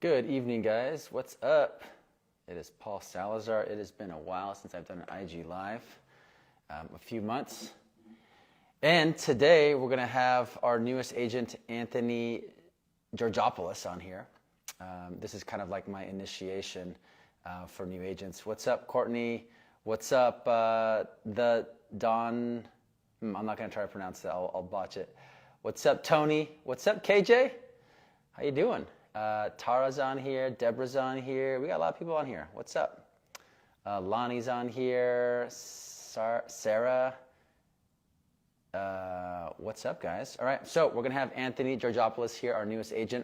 Good evening, guys. What's up? It is Paul Salazar. It has been a while since I've done an IG Live, a few months. And today we're going to have our newest agent, Anthony Georgopoulos, on here. This is kind of like my initiation for new agents. What's up, Courtney? What's up, the Don? I'm not going to try to pronounce that. I'll botch it. What's up, Tony? What's up, KJ? How you doing? Tara's on here. Deborah's on here. We got a lot of people on here. What's up? Lonnie's on here. Sarah. What's up, guys? All right, so we're going to have Anthony Georgopoulos here, our newest agent.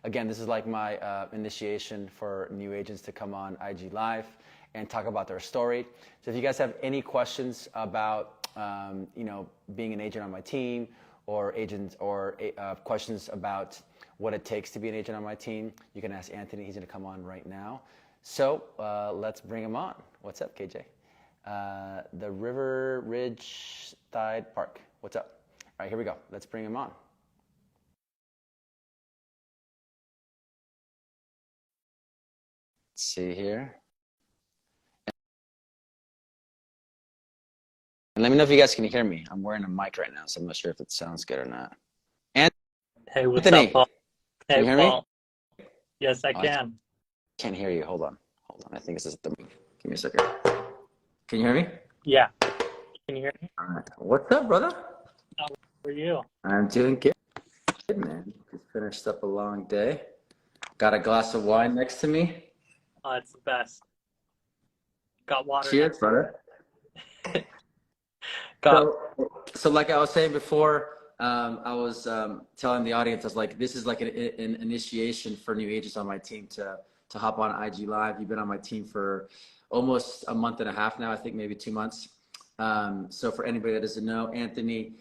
Again, this is like my initiation for new agents to come on IG Live and talk about their story. So if you guys have any questions about, being an agent on my team, or questions about what it takes to be an agent on my team, you can ask Anthony. He's going to come on right now. So let's bring him on. What's up, KJ? The River Ridge Side Park. What's up? All right, here we go. Let's bring him on. Let's see here. And let me know if you guys can hear me. I'm wearing a mic right now, so I'm not sure if it sounds good or not. Hey, what's Anthony, up, Paul? can you Hey, hear Paul. me? Yes, I Oh, can. can't hear you. Hold on. I think this is the mic. Give me a second. Can you hear me? Yeah. Can you hear me? All right. What's up, brother? How are you? I'm doing good, man. Just finished up a long day. Got a glass of wine next to me. Oh, it's the best. Got water Cheers, next. brother. Got So like I was saying before, I was telling the audience, I was like, this is like an initiation for new agents on my team to hop on IG Live. You've been on my team for almost a month and a half now, I think maybe 2 months. So for anybody that doesn't know, Anthony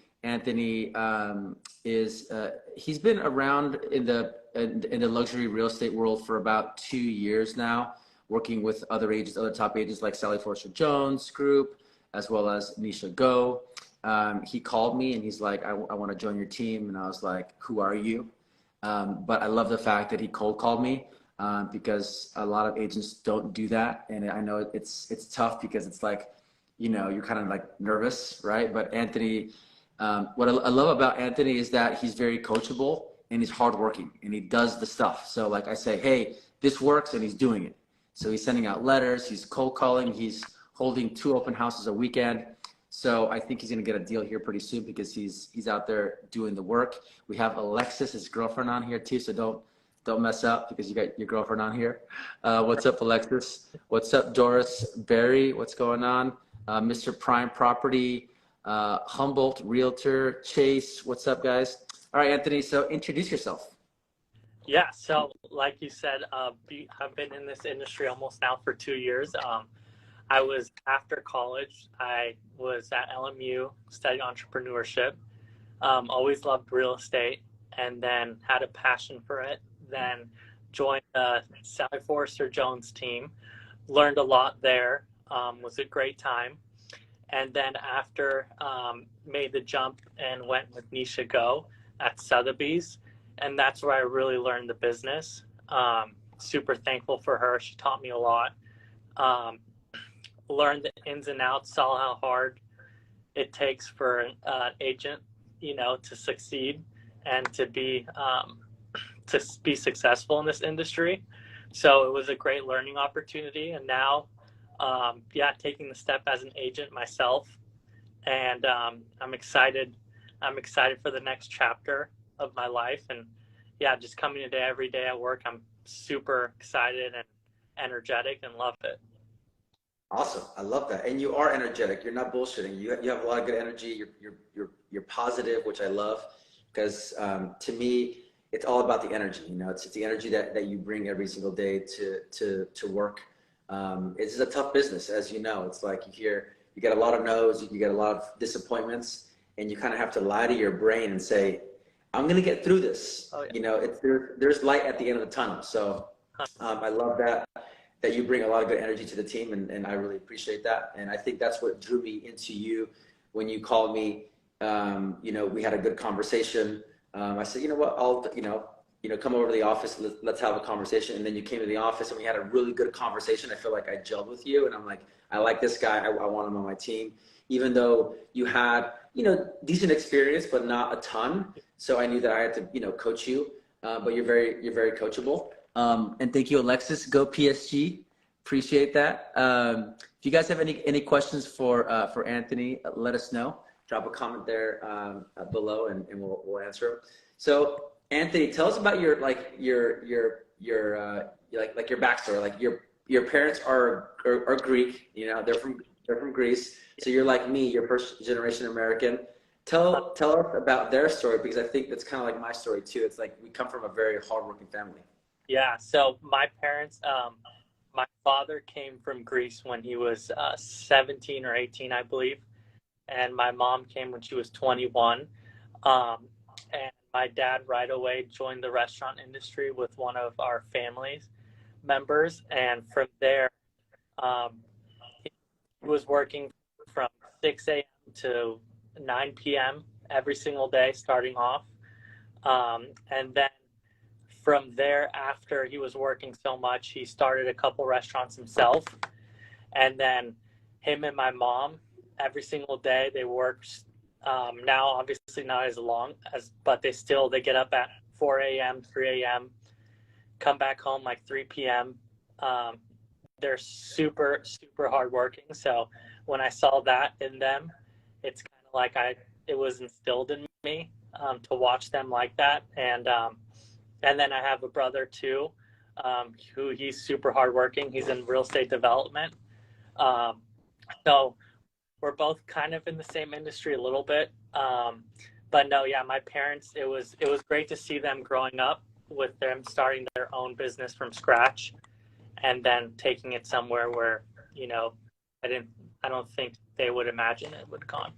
is he's been around in the luxury real estate world for about 2 years now, working with other agents, other top agents like Sally Forster Jones Group, as well as Nisha Go. He called me and he's like, I want to join your team. And I was like, who are you? But I love the fact that he cold called me because a lot of agents don't do that. And I know it's tough because it's like, you're kind of like nervous, right? But Anthony, what I love about Anthony is that he's very coachable and he's hardworking and he does the stuff. So like I say, hey, this works, and he's doing it. So he's sending out letters, he's cold calling, he's holding 2 open houses a weekend. So I think he's going to get a deal here pretty soon because he's out there doing the work. We have Alexis, his girlfriend, on here too. So don't mess up because you got your girlfriend on here. What's up, Alexis? What's up, Doris Barry? What's going on? Mr. Prime Property, Humboldt Realtor, Chase. What's up, guys? All right, Anthony. So introduce yourself. Yeah. So like you said, I've been in this industry almost now for 2 years. I was after college. I was at LMU studying entrepreneurship. Always loved real estate, and then had a passion for it. Then joined the Sally Forster Jones team. Learned a lot there. Was a great time. And then after made the jump and went with Nisha Go at Sotheby's, and that's where I really learned the business. Super thankful for her. She taught me a lot. Learned the ins and outs, saw how hard it takes for an agent, to succeed and to be successful in this industry. So it was a great learning opportunity. And now, taking the step as an agent myself, and I'm excited. I'm excited for the next chapter of my life. And just coming today every day at work, I'm super excited and energetic and love it. Awesome. I love that. And you are energetic. You're not bullshitting. You have a lot of good energy. You're positive, which I love, because to me, it's all about the energy. It's the energy that you bring every single day to work. It's a tough business, as you know. It's like you get a lot of no's, you get a lot of disappointments, and you kind of have to lie to your brain and say, I'm going to get through this. Oh, yeah. There's light at the end of the tunnel. So I love that you bring a lot of good energy to the team, and I really appreciate that. And I think that's what drew me into you when you called me. We had a good conversation. I said, you know what, come over to the office, let's have a conversation. And then you came to the office and we had a really good conversation. I feel like I gelled with you and I'm like, I like this guy. I want him on my team, even though you had, decent experience, but not a ton. So I knew that I had to, coach you, but you're very coachable. And thank you, Alexis. Go PSG. Appreciate that. If you guys have any questions for Anthony, let us know. Drop a comment there below, and we'll answer them. So Anthony, tell us about your backstory. Like your parents are Greek. They're from Greece. So you're like me, you're first generation American. Tell us about their story, because I think that's kind of like my story too. It's like we come from a very hardworking family. Yeah. So my parents, my father came from Greece when he was 17 or 18, I believe. And my mom came when she was 21. And my dad right away joined the restaurant industry with one of our family's members. And from there, he was working from 6 a.m. to 9 p.m. every single day starting off. And then from there, after he was working so much, he started a couple restaurants himself. And then him and my mom, every single day, they work. Now, obviously not as long but they get up at 4 a.m., 3 a.m., come back home like 3 p.m. They're super, super hardworking. So when I saw that in them, it's kind of like it was instilled in me to watch them like that. And then I have a brother too, who he's super hardworking. He's in real estate development. So we're both kind of in the same industry a little bit. But no, yeah, my parents, it was great to see them growing up with them starting their own business from scratch and then taking it somewhere where, I don't think they would imagine it would have gone.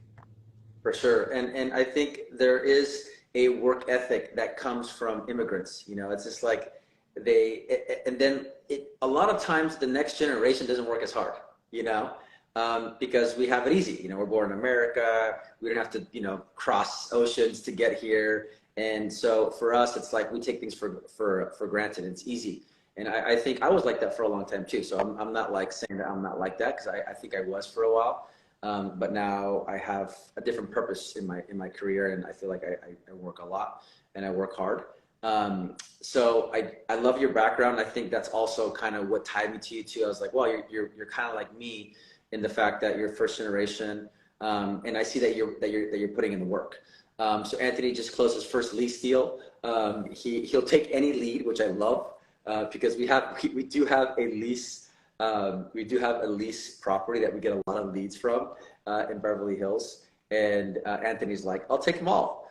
For sure. And I think there is a work ethic that comes from immigrants. It's just like a lot of times the next generation doesn't work as hard, because we have it easy. We're born in America. We don't have to, cross oceans to get here. And so for us, it's like we take things for granted. It's easy. And I think I was like that for a long time too. So I'm not like saying that I'm not like that, because I think I was for a while. But now I have a different purpose in my career, and I feel like I work a lot and I work hard. So I love your background. I think that's also kind of what tied me to you too. I was like, well, you're kind of like me in the fact that you're first generation, and I see that you're putting in the work. So Anthony just closed his first lease deal. He'll take any lead, which I love, because we do have a lease. We do have a lease property that we get a lot of leads from in Beverly Hills, and Anthony's like, I'll take them all.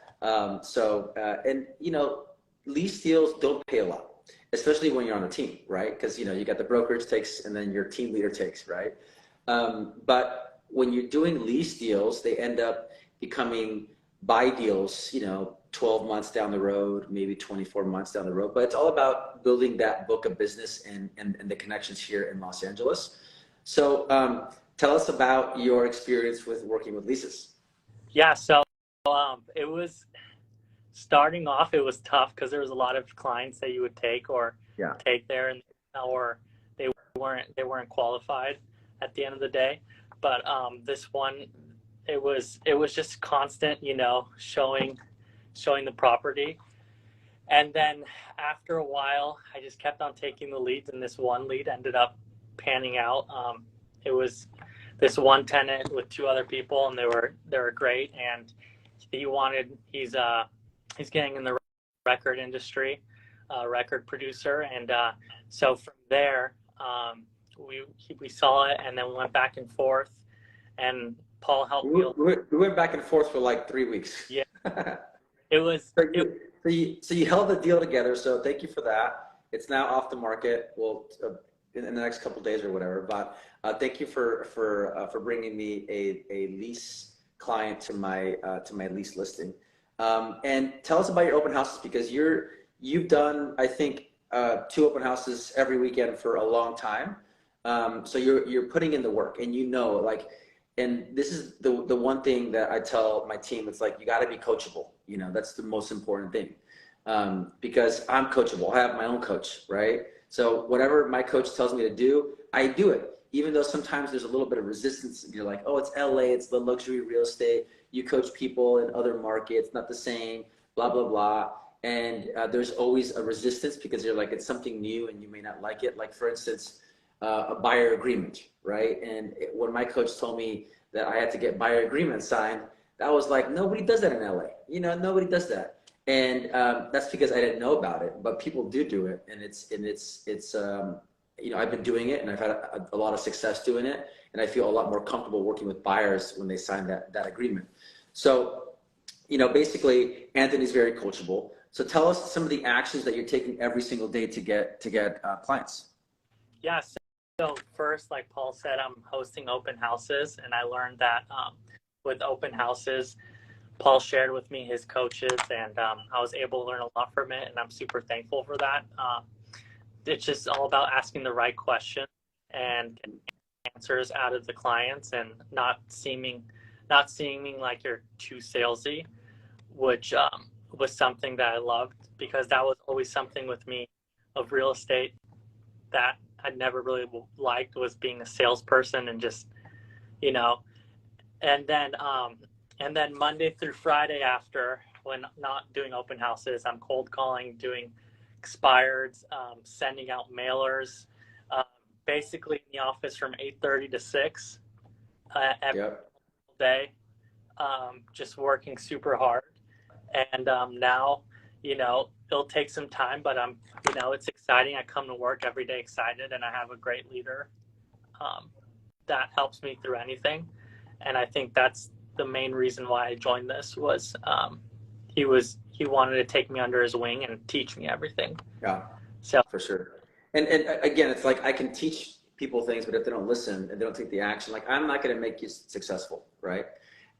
Lease deals don't pay a lot, especially when you're on a team, right? Because you got the brokerage takes, and then your team leader takes, right? But when you're doing lease deals, they end up becoming buy deals, 12 months down the road, maybe 24 months down the road. But it's all about building that book of business and the connections here in Los Angeles. So tell us about your experience with working with leases. Yeah, so it was starting off, it was tough because there was a lot of clients that you would take take there, or they weren't qualified at the end of the day. But this one, it was just constant, showing the property. And then after a while, I just kept on taking the leads, and this one lead ended up panning out. It was this one tenant with two other people, and they were great. And he's getting in the record industry, record producer. And so from there, we saw it, and then we went back and forth, and Paul helped me. We went back and forth for like 3 weeks. Yeah. It was. So you held the deal together. So thank you for that. It's now off the market. Well, in the next couple of days or whatever. But thank you for bringing me a lease client to my lease listing. And tell us about your open houses, because you've done, I think, 2 open houses every weekend for a long time. So you're putting in the work, and and this is the one thing that I tell my team. It's like, you got to be coachable. That's the most important thing. because I'm coachable. I have my own coach, right? So whatever my coach tells me to do, I do it. Even though sometimes there's a little bit of resistance. You're like, oh, it's LA, it's the luxury real estate. You coach people in other markets, not the same, blah, blah, blah. And there's always a resistance because you're like, it's something new and you may not like it. Like for instance, a buyer agreement, right? And when my coach told me that I had to get buyer agreement signed, that was like, nobody does that in LA. You know, nobody does that. And that's because I didn't know about it, but people do it. And it's you know, I've been doing it and I've had a lot of success doing it. And I feel a lot more comfortable working with buyers when they sign that agreement. So, you know, basically Anthony's very coachable. So tell us some of the actions that you're taking every single day to get clients. Yeah. So first, like Paul said, I'm hosting open houses, and I learned that with open houses, Paul shared with me his coaches, and I was able to learn a lot from it, and I'm super thankful for that. It's just all about asking the right questions and getting answers out of the clients, and not seeming like you're too salesy, which was something that I loved, because that was always something with me of real estate that I never really liked, was being a salesperson and just, you know. And then Monday through Friday, after, when not doing open houses, I'm cold calling, doing expireds, sending out mailers, basically in the office from 8:30 to 6 every day, just working super hard. And now, you know, it'll take some time, but you know, it's exciting. I come to work every day excited, and I have a great leader that helps me through anything. And I think that's the main reason why I joined this, was he wanted to take me under his wing and teach me everything. Yeah, so for sure. And again, it's like I can teach people things, but if they don't listen and they don't take the action, like I'm not going to make you successful, right?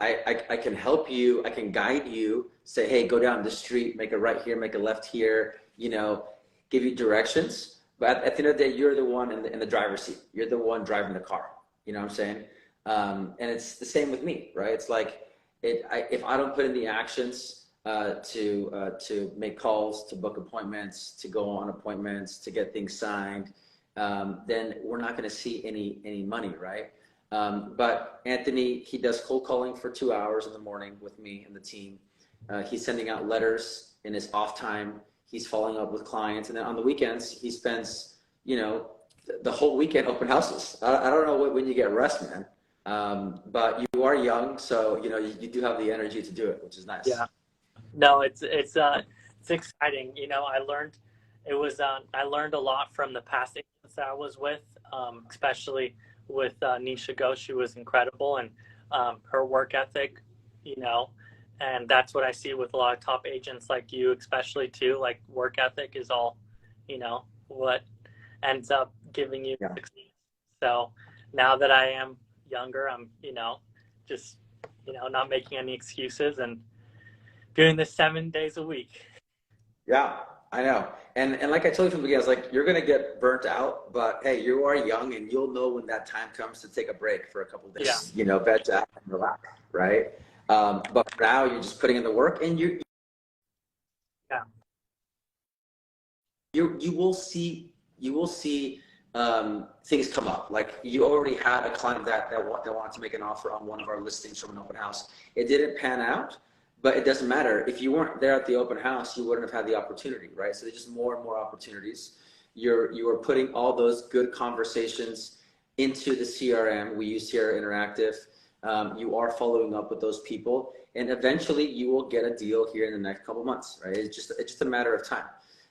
I can help you, I can guide you, say, hey, go down the street, make a right here, make a left here, you know, give you directions. But at the end of the day, you're the one in the driver's seat. You're the one driving the car. You know what I'm saying? And it's the same with me, right? It's like if I don't put in the actions to make calls, to book appointments, to go on appointments, to get things signed, then we're not going to see any money, right? But Anthony, he does cold calling for 2 hours in the morning with me and the team. He's sending out letters in his off time. He's following up with clients. And then on the weekends, he spends, you know, the whole weekend open houses. I don't know when you get rest, man. But you are young, so, you know, you do have the energy to do it, which is nice. Yeah. No, it's exciting. You know, I learned a lot from the past agents that I was with, especially with Nisha Go. She was incredible, and her work ethic, you know, and that's what I see with a lot of top agents like you, especially too. Like, work ethic is all, you know, what ends up giving you success. So now that I am younger, I'm, you know, just, you know, not making any excuses and doing this 7 days a week. Yeah, I know. And like I told you from the beginning, I was like, you're going to get burnt out, but hey, you are young and you'll know when that time comes to take a break for a couple of days, you know, veg out and relax, right? But for now, you're just putting in the work, and you will see things come up. Like, you already had a client that wanted to make an offer on one of our listings from an open house. It didn't pan out, but it doesn't matter. If you weren't there at the open house, you wouldn't have had the opportunity, right? So there's just more and more opportunities. You are putting all those good conversations into the CRM. We use CRM Interactive. You are following up with those people, and eventually you will get a deal here in the next couple months, right? It's just a matter of time.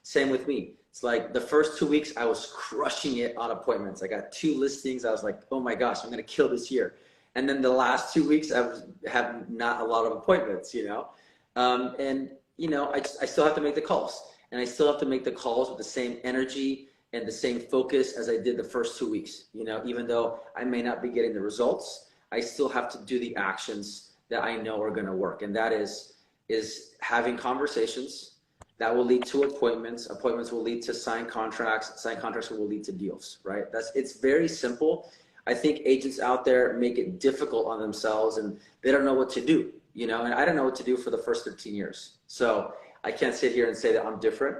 Same with me. It's like the first 2 weeks I was crushing it on appointments. I got 2 listings. I was like, oh my gosh, I'm going to kill this year. And then the last 2 weeks I have not a lot of appointments, you know? And, you know, I still have to make the calls, and I still have to make the calls with the same energy and the same focus as I did the first 2 weeks. You know, even though I may not be getting the results, I still have to do the actions that I know are going to work. And that is having conversations that will lead to appointments. Appointments will lead to signed contracts. Signed contracts will lead to deals, right? It's very simple. I think agents out there make it difficult on themselves, and they don't know what to do, you know, and I don't know what to do for the first 15 years. So I can't sit here and say that I'm different,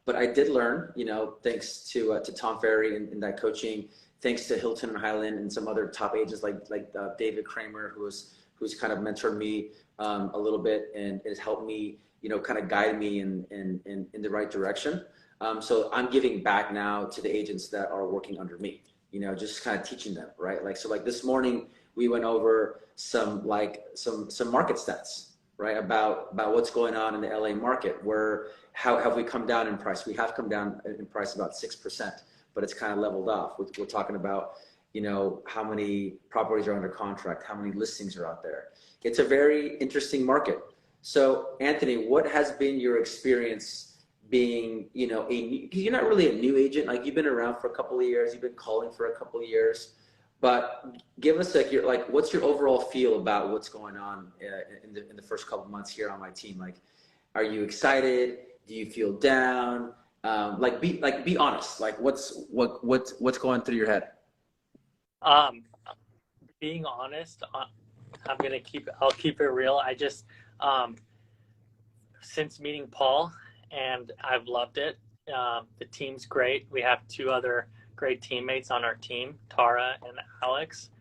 but I did learn, thanks to Tom Ferry and that coaching, thanks to Hilton Hyland and some other top agents like David Kramer, who's kind of mentored me a little bit and has helped me, kind of guide me in the right direction. So I'm giving back now to the agents that are working under me, just kind of teaching them, right? Like this morning we went over some market stats, right? About what's going on in the LA market, how have we come down in price? We have come down in price about 6%, but it's kind of leveled off. We're talking about, how many properties are under contract, how many listings are out there. It's a very interesting market. So Anthony, what has been your experience being, because you're not really a new agent, like you've been around for a couple of years, you've been calling for a couple of years, but give us what's your overall feel about what's going on in the first couple of months here on my team? Like, are you excited? Do you feel down? Be honest. Like, what's going through your head? Being honest, I'll keep it real. I just, since meeting Paul, and I've loved it. The team's great. We have two other great teammates on our team, Tara and Alex.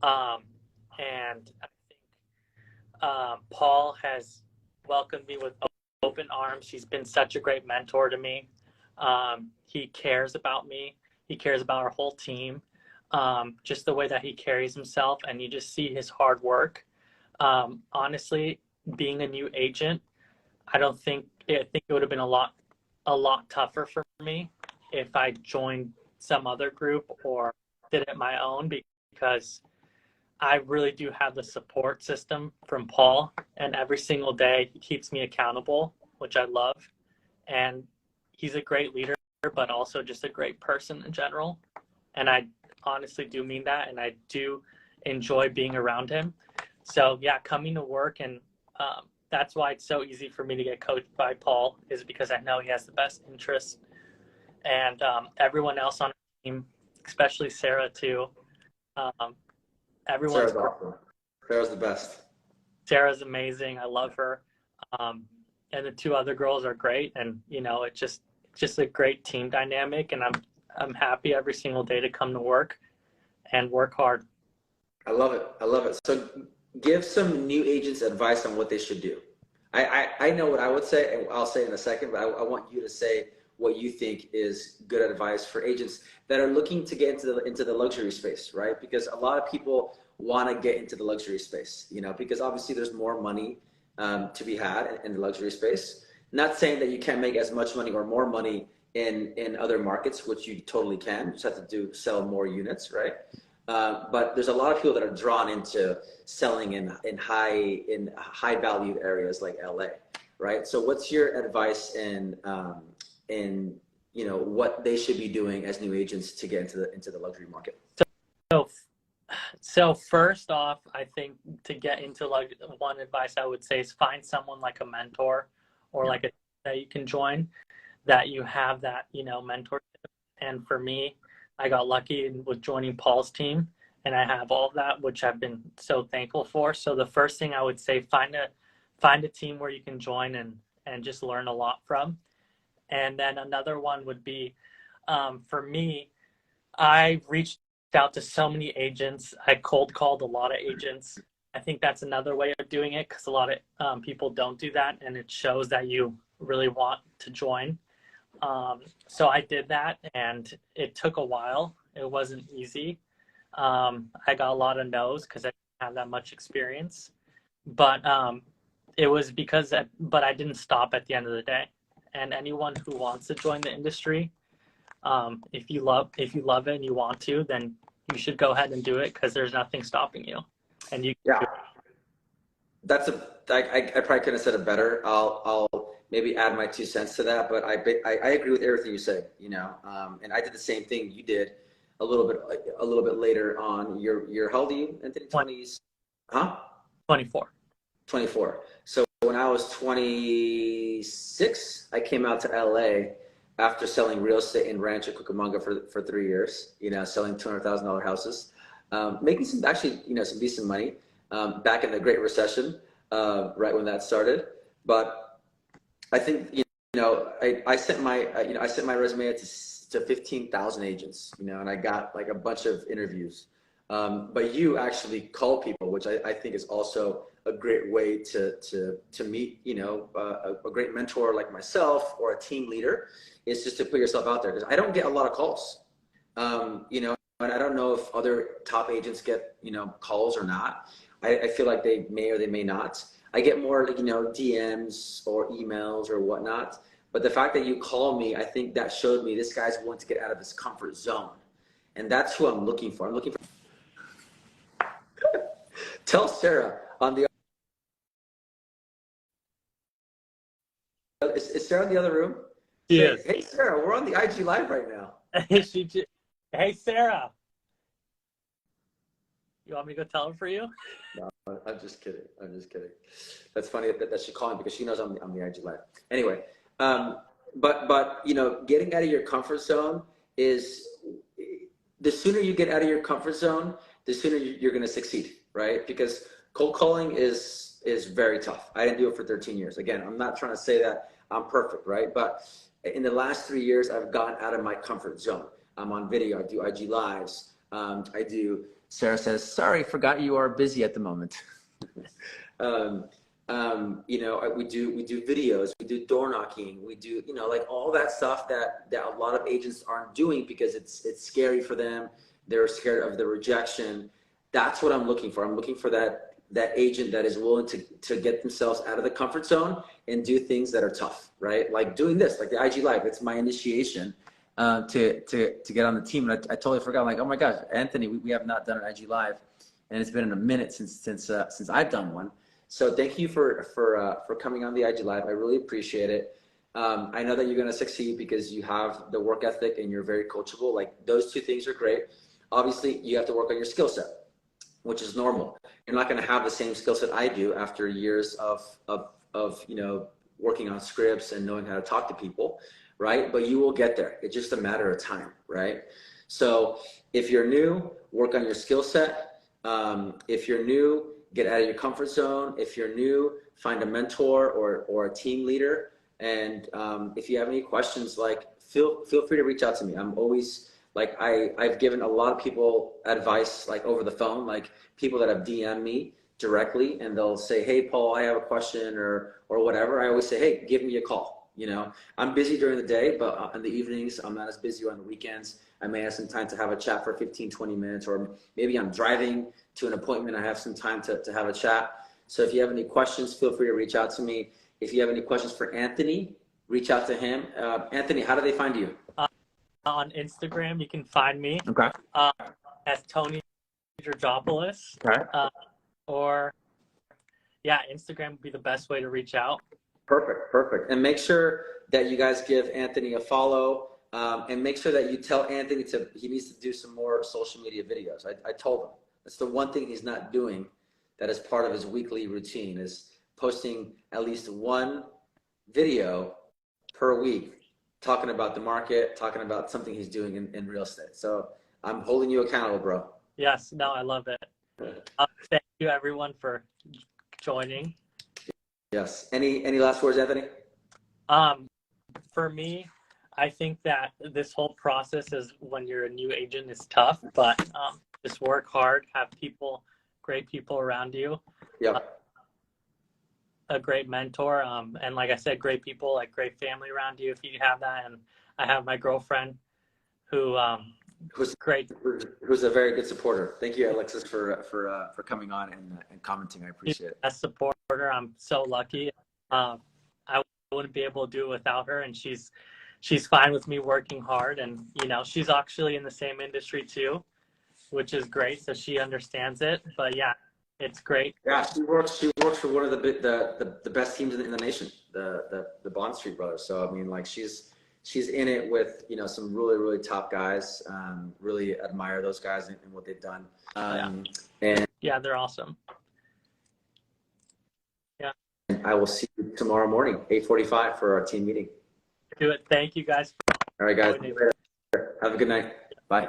And I think Paul has welcomed me with open arms. He's been such a great mentor to me. He cares about me. He cares about our whole team. Just the way that he carries himself, and you just see his hard work. Honestly, being a new agent, I think it would have been a lot tougher for me if I joined some other group or did it my own, because I really do have the support system from Paul, and every single day he keeps me accountable, which I love. And he's a great leader, but also just a great person in general. And I honestly do mean that, and I do enjoy being around him. So yeah, coming to work, and that's why it's so easy for me to get coached by Paul, is because I know he has the best interests. And everyone else on the team, especially Sarah too. Everyone's Sarah's awesome. Sarah's the best. Sarah's amazing. I love her. And the two other girls are great. And it's just a great team dynamic. And I'm happy every single day to come to work and work hard. I love it. So give some new agents advice on what they should do. I know what I would say, and I'll say in a second, but I want you to say what you think is good advice for agents that are looking to get into the luxury space, right? Because a lot of people want to get into the luxury space, because obviously there's more money to be had in the luxury space. Not saying that you can't make as much money or more money in other markets, which you totally can. You just have to sell more units, right? But there's a lot of people that are drawn into selling in high valued areas like LA, right? So what's your advice in what they should be doing as new agents to get into the luxury market? So first off, I think to get into one advice I would say is find someone like a mentor or that you can join, that you have that mentorship. And for me, I got lucky with joining Paul's team, and I have all of that, which I've been so thankful for. So the first thing I would say, find a team where you can join and just learn a lot from. And then another one would be, for me, I reached out to so many agents. I cold called a lot of agents. I think that's another way of doing it, because a lot of people don't do that, and it shows that you really want to join. So I did that, and it took a while. It wasn't easy. I got a lot of no's because I didn't have that much experience, but it was but I didn't stop at the end of the day. And anyone who wants to join the industry, if you love it and you want to, then you should go ahead and do it, because there's nothing stopping you. And you that's I probably couldn't have said it better. I'll maybe add my 2 cents to that, but I agree with everything you said, and I did the same thing you did a little bit later on. You're how old are you, Anthony? 20s? Huh? 24. 24. So when I was 26, I came out to LA after selling real estate in Rancho Cucamonga for 3 years, selling $200,000 houses, making some decent money, back in the Great Recession, right when that started. But I think, I sent my, I sent my resume out to 15,000 agents, and I got like a bunch of interviews. But you actually call people, which I think is also a great way to meet, a great mentor like myself or a team leader, is just to put yourself out there. Because I don't get a lot of calls, and I don't know if other top agents get, calls or not. I feel like they may or they may not. I get more like, DMs or emails or whatnot. But the fact that you call me, I think that showed me this guy's willing to get out of his comfort zone. And that's who I'm looking for. I'm looking for. Tell Sarah on the. Is Sarah in the other room? Say, Yes. hey, Sarah, we're on the IG Live right now. Hey, Sarah. You want me to go tell her for you? No, I'm just kidding. I'm just kidding. That's funny that she called me because she knows I'm the IG Live. Anyway, but getting out of your comfort zone is, the sooner you get out of your comfort zone, the sooner you're going to succeed, right? Because cold calling is very tough. I didn't do it for 13 years. Again, I'm not trying to say that I'm perfect, right? But in the last 3 years, I've gotten out of my comfort zone. I'm on video. I do IG Lives. I do. Sarah says, sorry, forgot you are busy at the moment. We do videos, we do door knocking, we do, like all that stuff that a lot of agents aren't doing because it's scary for them. They're scared of the rejection. That's what I'm looking for. I'm looking for that agent that is willing to get themselves out of the comfort zone and do things that are tough, right? Like doing this, like the IG Live. It's my initiation to get on the team. And I totally forgot. I'm like, oh my gosh, Anthony, we have not done an IG Live, and it's been in a minute since I've done one. So thank you for coming on the IG Live. I really appreciate it. I know that you're going to succeed because you have the work ethic and you're very coachable. Like those two things are great. Obviously, you have to work on your skill set, which is normal. You're not going to have the same skill set I do after years of working on scripts and knowing how to talk to people, right? But you will get there. It's just a matter of time, right? So if you're new, work on your skill set. If you're new, get out of your comfort zone. If you're new, find a mentor or a team leader. And if you have any questions, like feel free to reach out to me. I'm always like, I've given a lot of people advice like over the phone, like people that have DM'd me directly and they'll say, hey, Paul, I have a question or whatever. I always say, hey, give me a call. I'm busy during the day, but in the evenings, I'm not as busy, or on the weekends. I may have some time to have a chat for 15, 20 minutes, or maybe I'm driving to an appointment. I have some time to have a chat. So if you have any questions, feel free to reach out to me. If you have any questions for Anthony, reach out to him. Anthony, how do they find you? On Instagram, you can find me Okay. as Tony Georgopoulos. Okay. Instagram would be the best way to reach out. Perfect. And make sure that you guys give Anthony a follow, and make sure that you tell Anthony he needs to do some more social media videos. I told him that's the one thing he's not doing that is part of his weekly routine, is posting at least one video per week talking about the market, talking about something he's doing in real estate. So I'm holding you accountable, bro. Yes, no, I love it. Thank you everyone for joining. Yes. Any last words, Anthony? For me, I think that this whole process is, when you're a new agent, is tough, but just work hard, have great people around you. Yep. A great mentor, and like I said, great people, like great family around you if you have that. And I have my girlfriend who's great, who's a very good supporter. Thank you, Alexis, for coming on and commenting. I appreciate it. A supporter. I'm so lucky. I wouldn't be able to do it without her, and she's fine with me working hard, and she's actually in the same industry too, which is great, so she understands it. But yeah, it's great. Yeah, she works for one of the best teams in the nation, the Bond Street Brothers. So I mean, like she's in it with some really top guys. Really admire those guys and what they've done. And yeah, they're awesome. Yeah. I will see you tomorrow morning, 8:45 for our team meeting. Do it. Thank you guys. All right, guys. Have a good night. Bye.